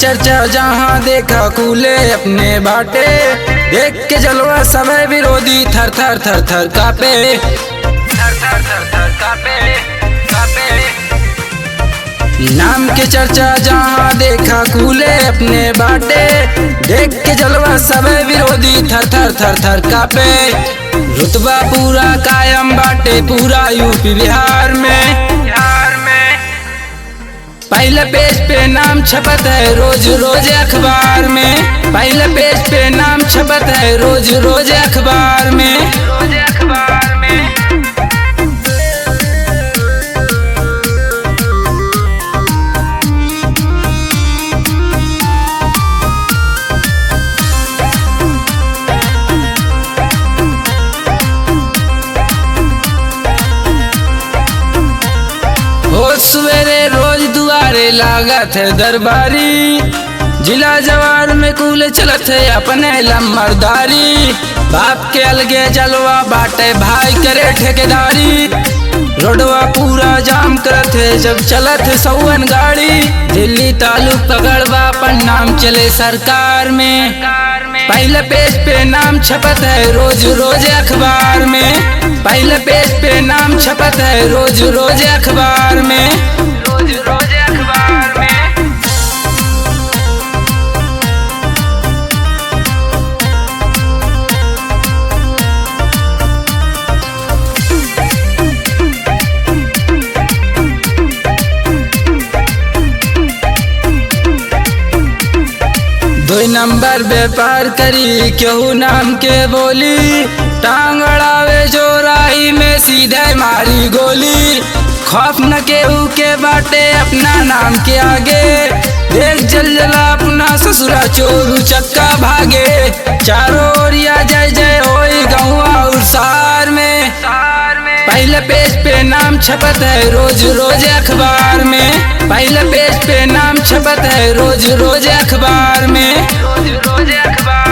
चर्चा जहाँ देखा कूले अपने बाटे, देख के जलवा समय विरोधी थर थर थर थर कापे, थर थर थर थर कापे कापे। नाम के चर्चा जहाँ देखा कूले अपने बाटे, देख के जलवा समय विरोधी थर थर थर थर कापे। रुतबा पूरा कायम बाटे पूरा यूपी बिहार में, पहले पेज पे नाम छपत है रोज रोज अखबार में, पहले पेज पे नाम छपत है रोज रोज अखबार में, रोज अखबार में। हो सवेरे रोज दुआरे लागत है दरबारी, जिला जवार में कूले चलत है अपने लम्बरदारी। बाप के अलगे जलवा बाटे भाई करे ठेकेदारी, रोडवा पूरा जाम करत है जब चलत है सौवन गाड़ी। दिल्ली तालुक पकड़वा पर नाम चले सरकार में, पहले पेज पे नाम छपत है रोज रोज अखबार में, पहले पेज पे नाम छपत है रोज रोज अखबार में, रोज रोज अखबार में। दो नंबर व्यापार करी केहू नाम के बोली, टांग अड़ावे जो राही में सीधे मारी गोली। खौफ न केहू के बाटे अपना नाम के आगे, देख जल जला अपना ससुरा चोरू चक्का भागे। चारों ओरिया जय जय होई गौवा और सार में, पहले पेज पे नाम छपत है रोज रोज अखबार में, पहले पेज पे नाम छपत है रोज रोज अखबार में, रोज रोज अखबार।